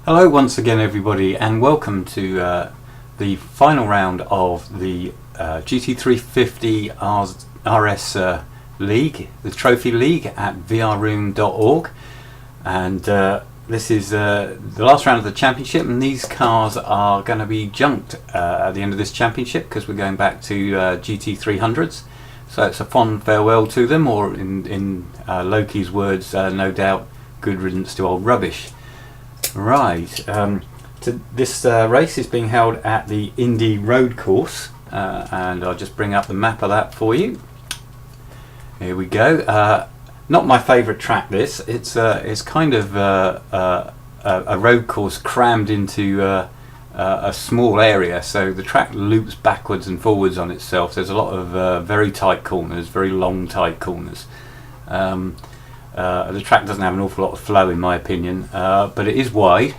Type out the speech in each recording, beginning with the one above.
Hello once again everybody, and welcome to the final round of the GT350 RS League, the Trophy League at vrroom.org. And this is the last round of the championship, and these cars are going to be junked at the end of this championship because we're going back to GT300s. So it's a fond farewell to them, or in Loki's words, no doubt, good riddance to old rubbish. Right, this race is being held at the Indy Road Course, and I'll just bring up the map of that for you. Here we go. Not my favourite track. This it's kind of a road course crammed into a small area, so the track loops backwards and forwards on itself. There's a lot of very tight corners, very long tight corners. The track doesn't have an awful lot of flow in my opinion, but it is wide,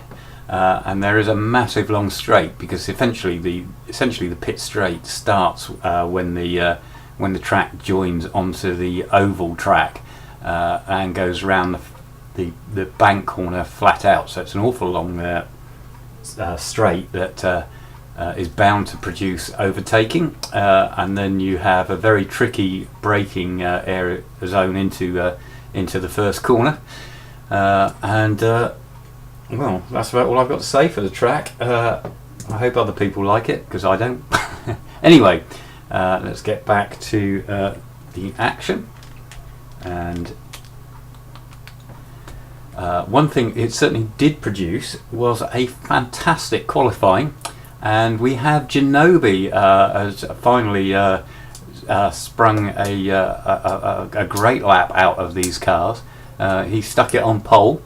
and there is a massive long straight, because essentially the pit straight starts when the track joins onto the oval track and goes around the bank corner flat out. So it's an awful long straight that is bound to produce overtaking, and then you have a very tricky braking area zone into the first corner, and well, that's about all I've got to say for the track. I hope other people like it, because I don't. Anyway, let's get back to the action. And one thing it certainly did produce was a fantastic qualifying, and we have Ginobili has finally sprung a great lap out of these cars. He stuck it on pole.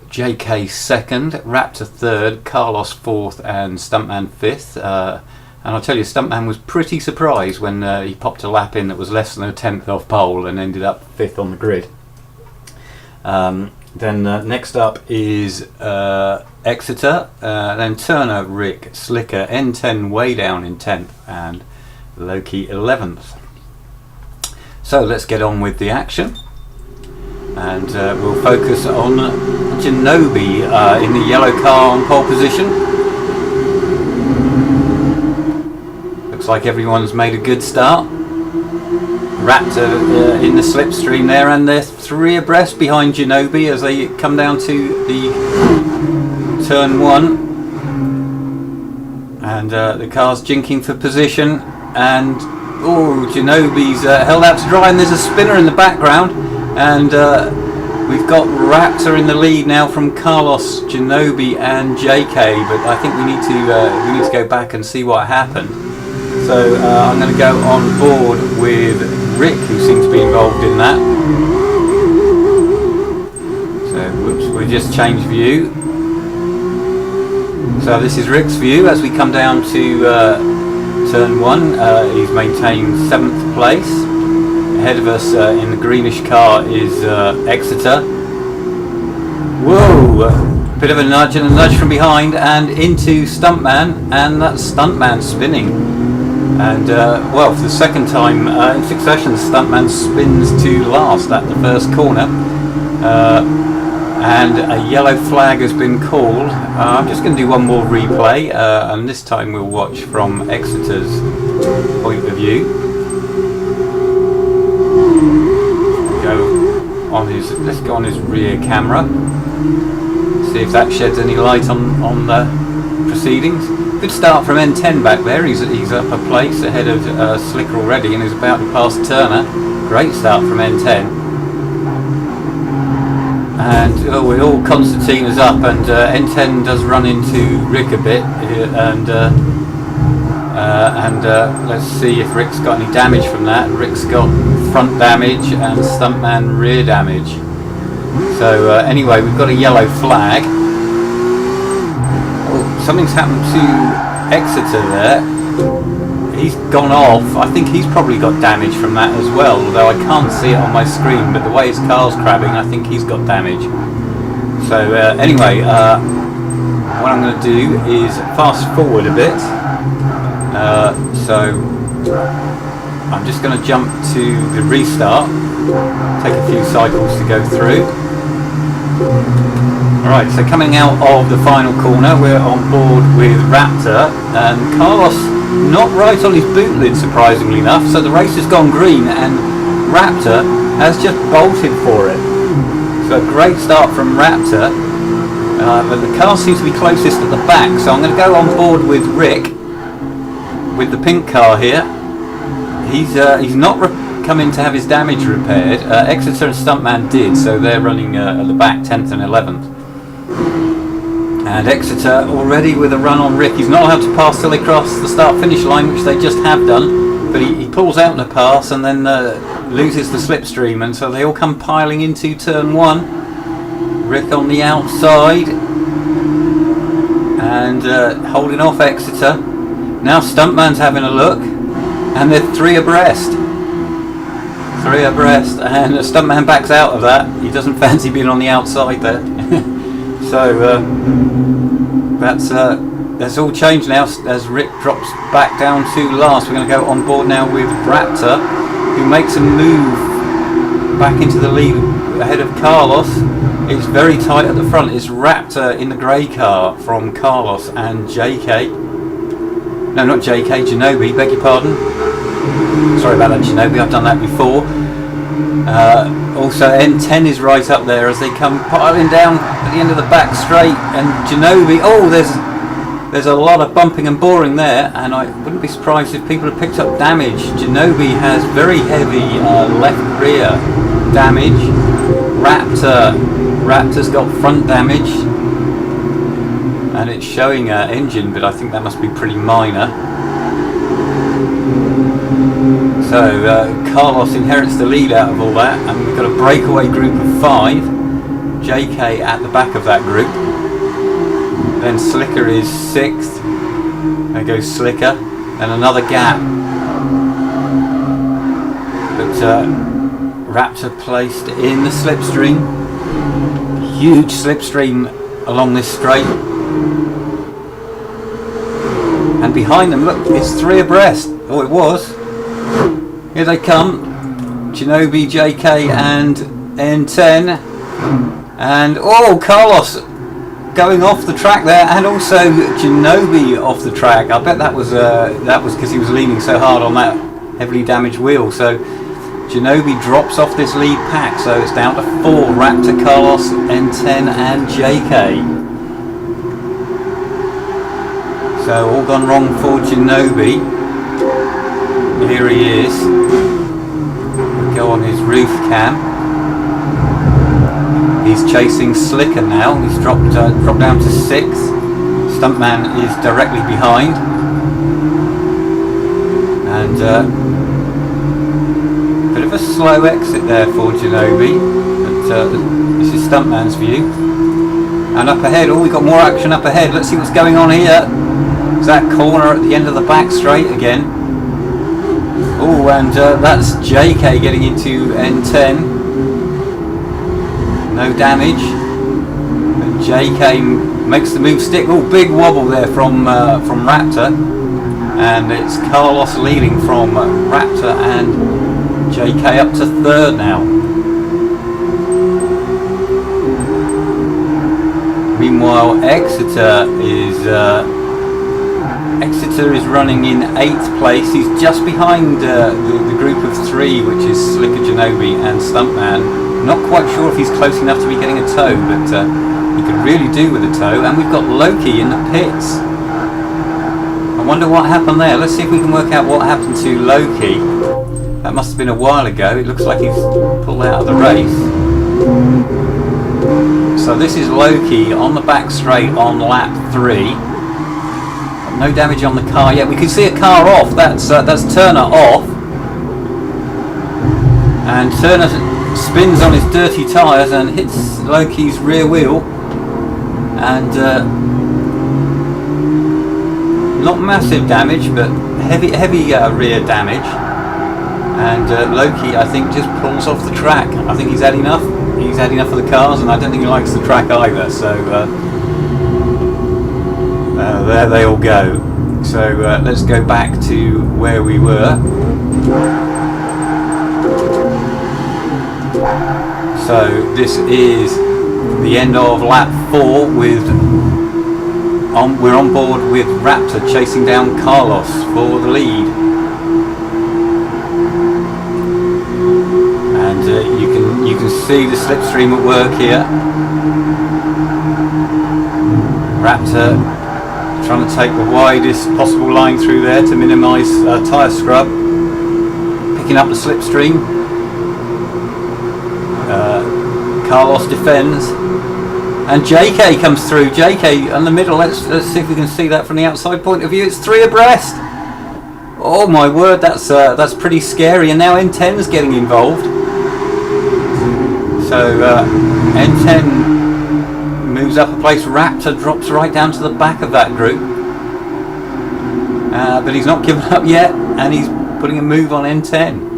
JK second, Raptor third, Carlos fourth, and Stuntman fifth. And I'll tell you, Stuntman was pretty surprised when he popped a lap in that was less than a tenth off pole and ended up fifth on the grid. Then next up is Exeter, then Turner, Rick, Slicker, N10 way down in 10th, and Loki 11th. So let's get on with the action, and we'll focus on Ginobili in the yellow car on pole position. Looks like everyone's made a good start. Raptor in the slipstream there, and they're three abreast behind Ginobili as they come down to the turn one, and the car's jinking for position. And oh, Ginobili's held out to dry, and there's a spinner in the background, and we've got Raptor in the lead now from Carlos, Ginobili, and JK. But I think we need to go back and see what happened. So I'm going to go on board with Rick, who seems to be involved in that. So whoops, we just changed view. So this is Rick's view as we come down to turn one. He's maintained 7th place. Ahead of us in the greenish car is Exeter. Whoa! Bit of a nudge and a nudge from behind, and into Stuntman, and that's Stuntman spinning. And well, for the second time in succession, Stuntman spins to last at the first corner. And a yellow flag has been called. I'm just going to do one more replay, and this time we'll watch from Exeter's point of view. Let's go on his rear camera, see if that sheds any light on the proceedings. Good start from N10 back there. He's up a place ahead of Slicker already, and is about to pass Turner. Great start from N10. And all concertinas up, and N10 does run into Rick a bit, and let's see if Rick's got any damage from that. Rick's got front damage and Stuntman rear damage. So anyway, we've got a yellow flag. Oh, something's happened to Exeter there. He's gone off. I think he's probably got damage from that as well, although I can't see it on my screen, but the way his car's crabbing, I think he's got damage. So anyway, what I'm going to do is fast forward a bit. So I'm just going to jump to the restart, take a few cycles to go through. Right, so coming out of the final corner, we're on board with Raptor, and Carlos not right on his boot lid, surprisingly enough, so the race has gone green and Raptor has just bolted for it. So a great start from Raptor, but the car seems to be closest at the back, so I'm going to go on board with Rick, with the pink car here. He's not come in to have his damage repaired. Exeter and Stuntman did, so they're running at the back 10th and 11th. And Exeter already with a run on Rick. He's not allowed to pass till they cross the start-finish line, which they just have done. But he pulls out in a pass and then loses the slipstream, and so they all come piling into turn 1. Rick on the outside and holding off Exeter. Now Stuntman's having a look, and they're 3 abreast. 3 abreast, and Stuntman backs out of that. He doesn't fancy being on the outside there. So that's all changed now as Rick drops back down to last. We're going to go on board now with Raptor, who makes a move back into the lead ahead of Carlos. It's very tight at the front. It's Raptor in the grey car from Carlos and JK. No, not JK, Genobi, beg your pardon. Sorry about that, Genobi, I've done that before. Also N10 is right up there as they come piling down at the end of the back straight, and Genobi, there's a lot of bumping and boring there, and I wouldn't be surprised if people have picked up damage. Genobi has very heavy left rear damage. Raptor's got front damage, and it's showing engine, but I think that must be pretty minor. So Carlos inherits the lead out of all that, and we've got a breakaway group of 5. JK at the back of that group. Then Slicker is 6th. There goes Slicker, and another gap. But Raptor placed in the slipstream. Huge slipstream along this straight. And behind them, look, it's 3 abreast. Oh, it was. Here they come. Genobi, JK and N10. And Carlos going off the track there, and also Genobi off the track. I bet that was because he was leaning so hard on that heavily damaged wheel. So Genobi drops off this lead pack, so it's down to 4: Raptor, Carlos, N10 and JK. So all gone wrong for Genobi. Here he is. We'll go on his roof cam. He's chasing Slicker now. He's dropped down to 6th. Stuntman is directly behind. And bit of a slow exit there for Genobi. But this is Stuntman's view. And up ahead, we've got more action up ahead. Let's see what's going on here. It's that corner at the end of the back straight again. Oh, and that's JK getting into N10. No damage. But JK makes the move stick. Oh, big wobble there from Raptor. And it's Carlos leading from Raptor and JK up to 3rd now. Meanwhile, Exeter is running in 8th place. He's just behind the group of 3, which is Slicker, Genobi and Stuntman. Not quite sure if he's close enough to be getting a tow, but he could really do with a tow. And we've got Loki in the pits. I wonder what happened there. Let's see if we can work out what happened to Loki. That must have been a while ago. It looks like he's pulled out of the race. So this is Loki on the back straight on lap 3. No damage on the car yet. We can see a car off. That's Turner off, and Turner spins on his dirty tyres and hits Loki's rear wheel, and not massive damage, but heavy rear damage. And Loki, I think, just pulls off the track. I think he's had enough. He's had enough of the cars, and I don't think he likes the track either. So. There they all go. So let's go back to where we were. So this is the end of lap 4 with we're on board with Raptor chasing down Carlos for the lead, and you can see the slipstream at work here. Raptor trying to take the widest possible line through there to minimise tyre scrub, picking up the slipstream. Carlos defends, and JK comes through. JK in the middle. Let's see if we can see that from the outside point of view. It's 3 abreast. Oh my word, that's pretty scary. And now N10's getting involved. So N10 moves up a place. Raptor drops right down to the back of that group, but he's not given up yet, and he's putting a move on N10.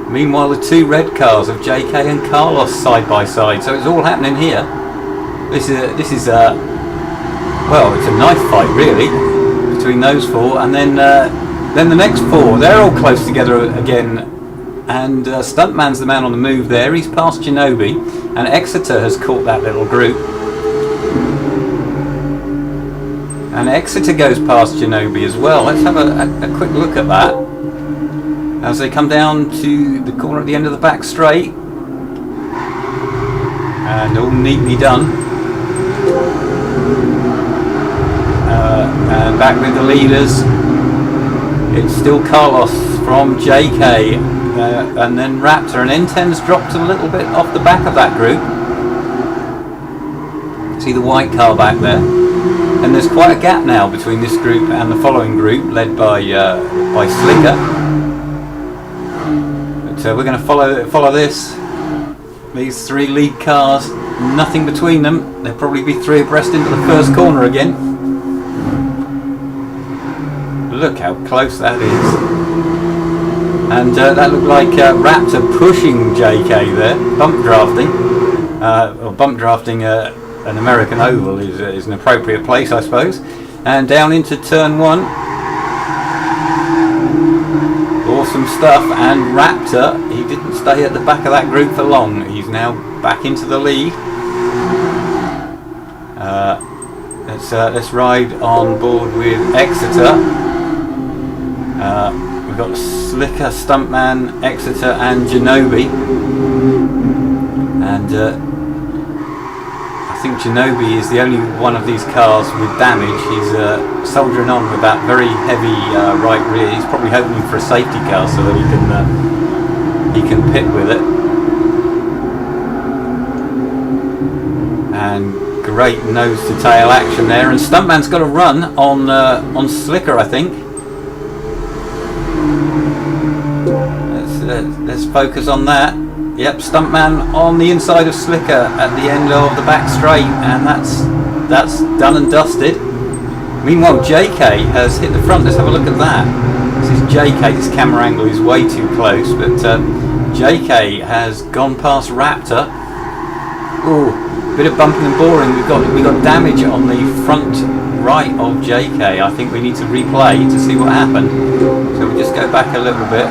Meanwhile, the 2 red cars of JK and Carlos side by side. So it's all happening here. This is well, it's a knife fight really between those 4, and then the next 4. They're all close together again, and Stuntman's the man on the move there. He's past Ginobili, and Exeter has caught that little group. And Exeter goes past Ginobili as well. Let's have a quick look at that as they come down to the corner at the end of the back straight, and all neatly done. And back with the leaders, it's still Carlos from JK, and then Raptor, and N10's dropped a little bit off the back of that group. See the white car back there, and there's quite a gap now between this group and the following group led by Slicker. So we're going to follow these 3 lead cars, nothing between them. They'll probably be 3 abreast into the first corner again. Look how close that is. And that looked like Raptor pushing JK there, bump drafting. Or bump drafting an American oval is an appropriate place, I suppose. And down into turn 1. Awesome stuff, and Raptor, he didn't stay at the back of that group for long. He's now back into the lead. Let's ride on board with Exeter. We've got Slicker, Stuntman, Exeter, and Ginobili. And I think Ginobili is the only one of these cars with damage. He's soldiering on with that very heavy right rear. He's probably hoping for a safety car so that he can pit with it. And great nose to tail action there. And Stuntman's got a run on Slicker, I think. Let's focus on that. Yep, Stuntman on the inside of Slicker at the end of the back straight, and that's done and dusted. Meanwhile, JK has hit the front. Let's have a look at that. This is JK. This camera angle is way too close, but JK has gone past Raptor. Ooh, bit of bumping and boring. We got damage on the front right of JK. I think we need to replay to see what happened. So we just go back a little bit.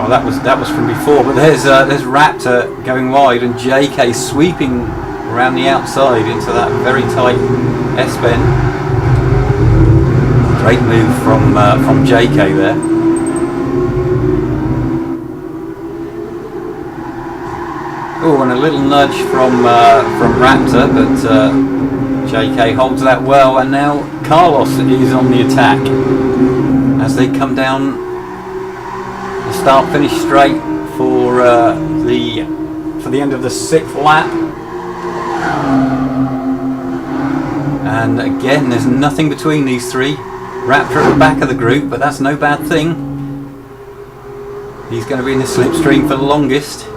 Oh, that was from before, but there's Raptor going wide and JK sweeping around the outside into that very tight S-bend. Great move from JK there. Oh, and a little nudge from Raptor, but JK holds that well, and now Carlos is on the attack as they come down. Start finish straight for the end of the 6th lap, and again there's nothing between these 3. Raptor at the back of the group, but that's no bad thing. He's going to be in the slipstream for the longest,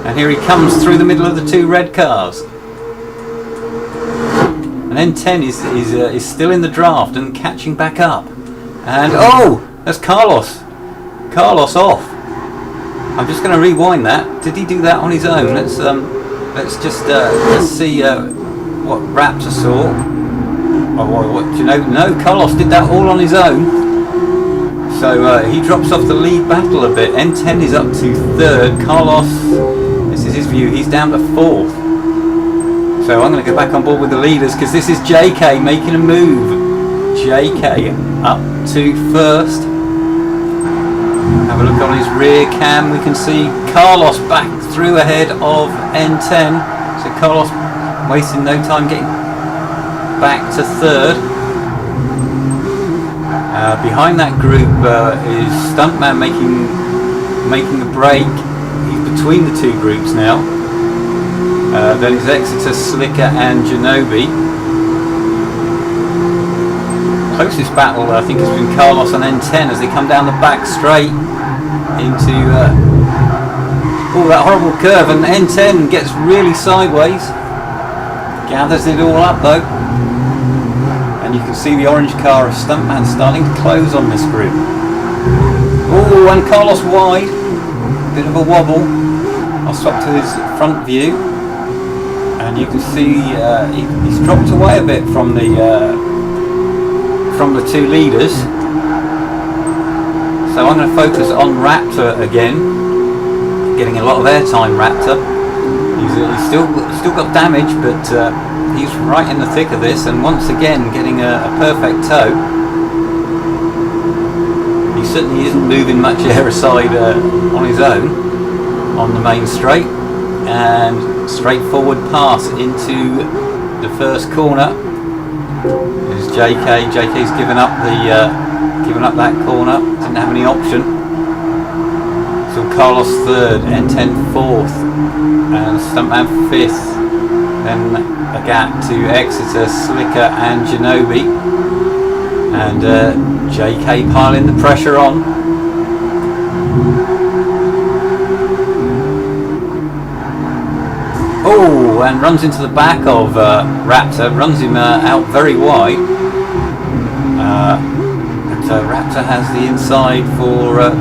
and here he comes through the middle of the 2 red cars. And N10 is still in the draft and catching back up, and oh, that's Carlos off. I'm just going to rewind that. Did he do that on his own? Let's see what Raptor saw. Oh, what do you know? No, Carlos did that all on his own. So he drops off the lead battle a bit. N10 is up to 3rd. Carlos, this is his view, he's down to 4th. So I'm going to go back on board with the leaders because this is JK making a move. JK up to 1st. Have a look on his rear cam. We can see Carlos back through ahead of N10. So Carlos wasting no time getting back to 3rd. Behind that group is Stuntman making a break. He's between the two groups now. Then it's Exeter, Slicker and Genobi. Closest battle I think has been Carlos and N10 as they come down the back straight into that horrible curve, and N10 gets really sideways. Gathers it all up though. And you can see the orange car of Stuntman starting to close on this group. Oh, and Carlos wide. Bit of a wobble. I'll swap to his front view. And you can see he's dropped away a bit from the two leaders. So I'm going to focus on Raptor again. Getting a lot of airtime, Raptor. He's still got damage, but he's right in the thick of this, and once again getting a perfect tow. He certainly isn't moving much air aside on his own on the main straight, and straightforward pass into the first corner. There's JK. JK's given up that corner. Didn't have any option. So Carlos 3rd, N10 4th, and Stuntman 5th. Then a gap to Exeter, Slicker and Genobi, and JK piling the pressure on. Oh, and runs into the back of Raptor, runs him out very wide. But Raptor has the inside for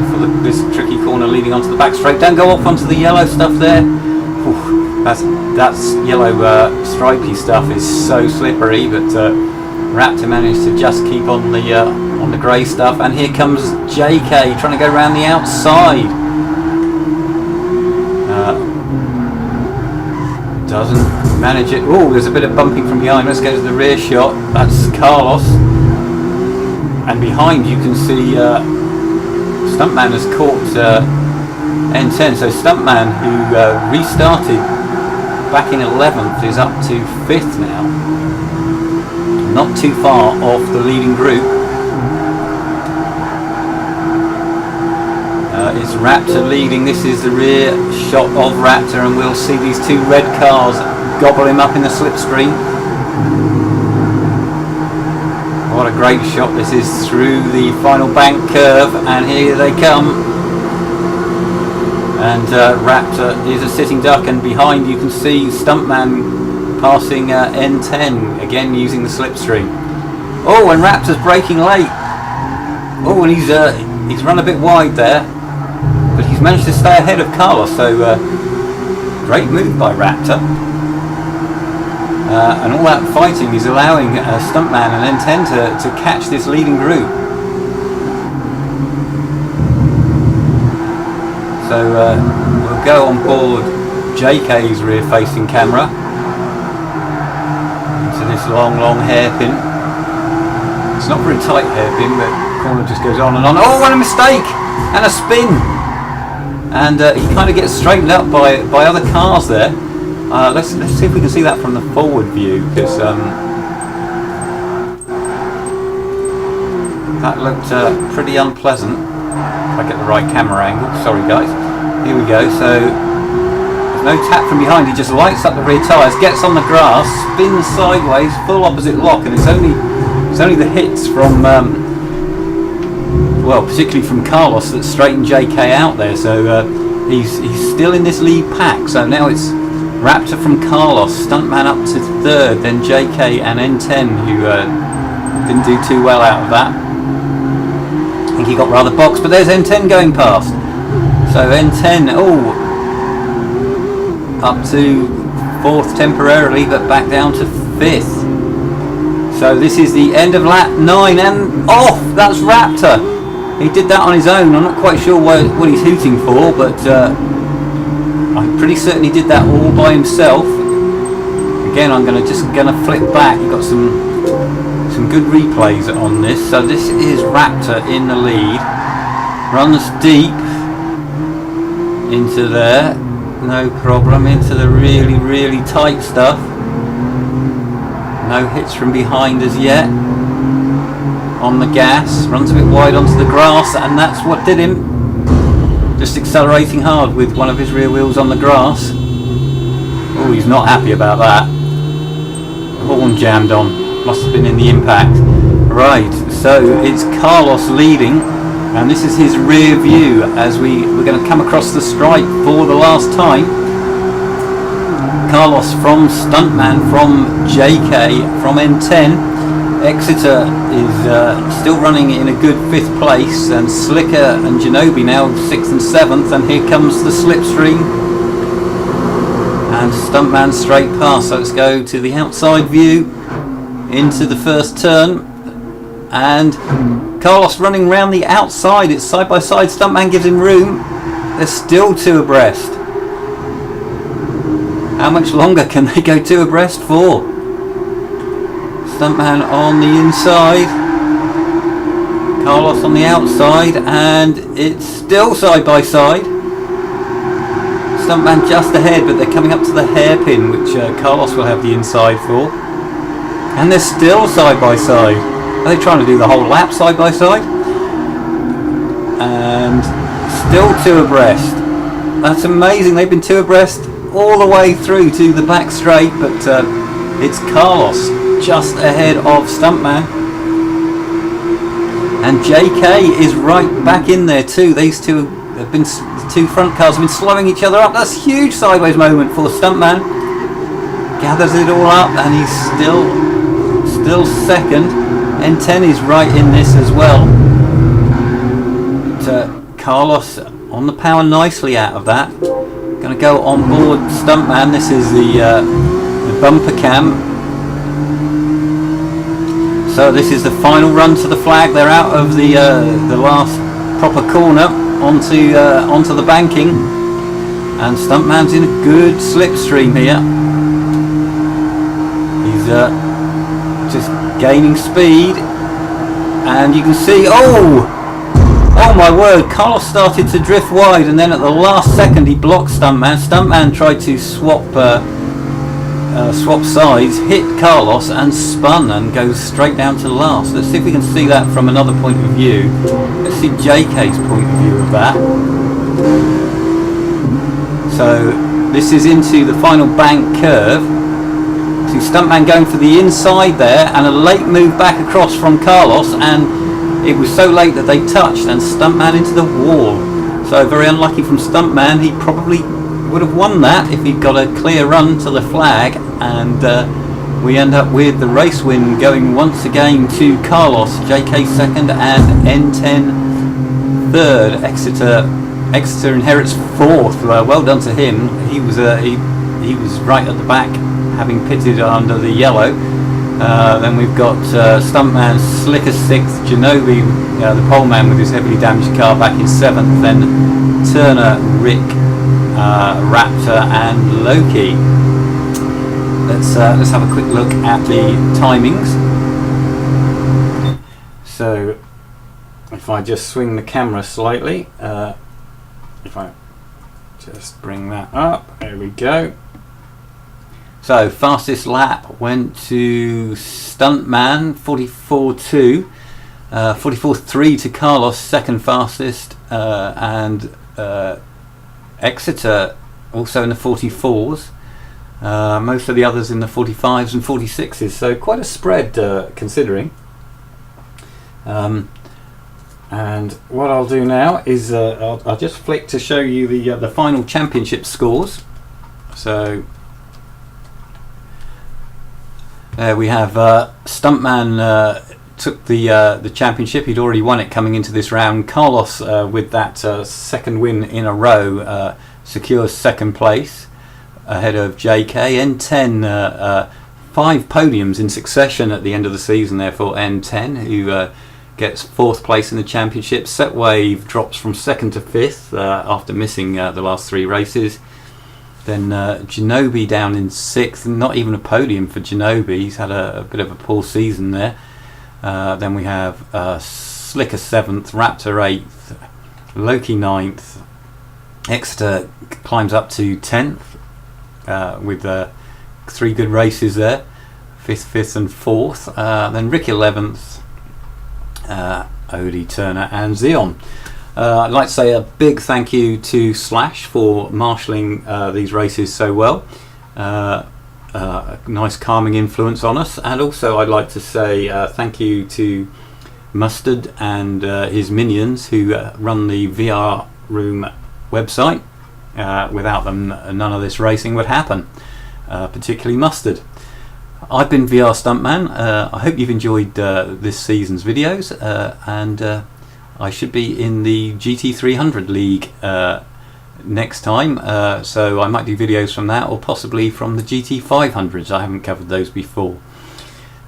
this tricky corner leading onto the back straight. Don't go off onto the yellow stuff there. Ooh. That's yellow stripy stuff is so slippery, but Raptor managed to just keep on the grey stuff, and here comes JK trying to go around the outside. Doesn't manage it. Oh, there's a bit of bumping from behind. Let's go to the rear shot. That's Carlos, and behind you can see Stuntman has caught N10. So Stuntman, who restarted back in 11th, is up to 5th now. Not too far off the leading group. It's Raptor leading. This is the rear shot of Raptor, and we'll see these two red cars gobble him up in the slipstream. What a great shot this is through the final bank curve, and here they come. And Raptor is a sitting duck, and behind you can see Stuntman passing N10 again using the slipstream. Oh, and Raptor's braking late. Oh, and he's run a bit wide there, but he's managed to stay ahead of Carlos. So great move by Raptor. And all that fighting is allowing Stuntman and N10 to catch this leading group. So we'll go on board JK's rear-facing camera into this long hairpin. It's not very tight hairpin, but the corner just goes on and on. Oh, and a mistake! And a spin! And he kind of gets straightened up by other cars there. Let's see if we can see that from the forward view, because that looked pretty unpleasant. If I get the right camera angle. Sorry guys. Here we go. So there's no tap from behind. He just lights up the rear tyres, gets on the grass, spins sideways, full opposite lock, and it's only the hits from well, particularly from Carlos that straightened JK out there. So he's still in this lead pack. So now it's Raptor from Carlos, Stuntman up to 3rd, then JK and N10, who didn't do too well out of that. I think he got rather boxed, but there's N10 going past. So N10, up to 4th temporarily, but back down to 5th. So this is the end of lap 9, and off! That's Raptor. He did that on his own. I'm not quite sure what he's hooting for, but I'm pretty certain he did that all by himself. Again, I'm just gonna flip back. You've got some good replays on this. So this is Raptor in the lead. Runs deep into there, no problem, into the really tight stuff. No hits from behind as yet. On the gas, runs a bit wide onto the grass, and that's what did him. Just accelerating hard with one of his rear wheels on the grass. Oh, he's not happy about that. Horn jammed on, must have been in the impact. Right, so it's Carlos leading, and this is his rear view as we're going to come across the stripe for the last time. Carlos from Stuntman, from JK, from N10. Exeter is still running in a good 5th place, and Slicker and Genobi now 6th and 7th, and here comes the slipstream and Stuntman straight past. So let's go to the outside view into the first turn, and Carlos running round the outside. It's side by side. Stuntman gives him room. They're still 2 abreast. How much longer can they go 2 abreast for? Stuntman on the inside, Carlos on the outside, and it's still side by side. Stuntman just ahead, but they're coming up to the hairpin, which Carlos will have the inside for. And they're still side by side. Are they trying to do the whole lap side by side? And still 2 abreast. That's amazing. They've been 2 abreast all the way through to the back straight, but it's Carlos just ahead of Stuntman, and JK is right back in there too. These two have been, the 2 front cars have been slowing each other up. That's a huge sideways moment for Stuntman. Gathers it all up, and he's still second. N10 is right in this as well. But, Carlos on the power nicely out of that. Going to go on board Stuntman. This is the bumper cam. So this is the final run to the flag. They're out of the last proper corner onto the banking, and Stuntman's in a good slipstream here. He's just gaining speed, and you can see, oh my word, Carlos started to drift wide, and then at the last second he blocked Stuntman. Stuntman tried to swap sides, hit Carlos and spun and goes straight down to last. Let's see if we can see that from another point of view. Let's see JK's point of view of that. So this is into the final bank curve. See Stuntman going for the inside there, and a late move back across from Carlos, and it was so late that they touched, and Stuntman into the wall. So very unlucky from Stuntman. He probably would have won that if he'd got a clear run to the flag, and we end up with the race win going once again to Carlos. JK second and N10 third. Exeter inherits 4th. Well done to him. He was right at the back, having pitted under the yellow. Then we've got Stuntman, Slicker 6th, Genobi, the pole man with his heavily damaged car, back in 7th. Then Turner, Rick, Raptor and Loki. Let's have a quick look at the timings. So if I just swing the camera slightly, if I just bring that up, there we go. So fastest lap went to Stuntman, 44.2, 44.3 to Carlos, second fastest, and Exeter also in the 44s. Most of the others in the 45s and 46s, so quite a spread considering. And what I'll do now is I'll just flick to show you the final championship scores. So there we have Stuntman took the championship. He'd already won it coming into this round. Carlos with that second win in a row secures second place ahead of JK. N10 5 podiums in succession at the end of the season there for N10, who gets 4th place in the championship. Setwave drops from 2nd to 5th after missing the last 3 races. Then Genobi down in 6th, not even a podium for Genobi. He's had a bit of a poor season there. Then we have Slicker 7th, Raptor 8th, Loki 9th. Exeter climbs up to 10th with 3 good races there, 5th and 4th. Then Rick 11th, Odie, Turner and Xeon. I'd like to say a big thank you to Slash for marshalling these races so well. A nice calming influence on us. And also I'd like to say thank you to Mustard and his minions who run the VR Room website. Without them, none of this racing would happen, particularly Mustard. I've been VR Stuntman. I hope you've enjoyed this season's videos, and I should be in the GT300 League next time, so I might do videos from that, or possibly from the GT500s. I haven't covered those before.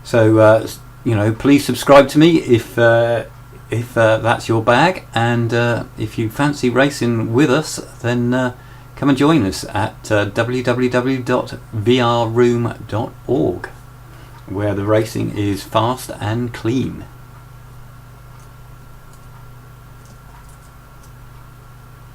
So you know, please subscribe to me if that's your bag, and if you fancy racing with us, then come and join us at www.vrroom.org, where the racing is fast and clean.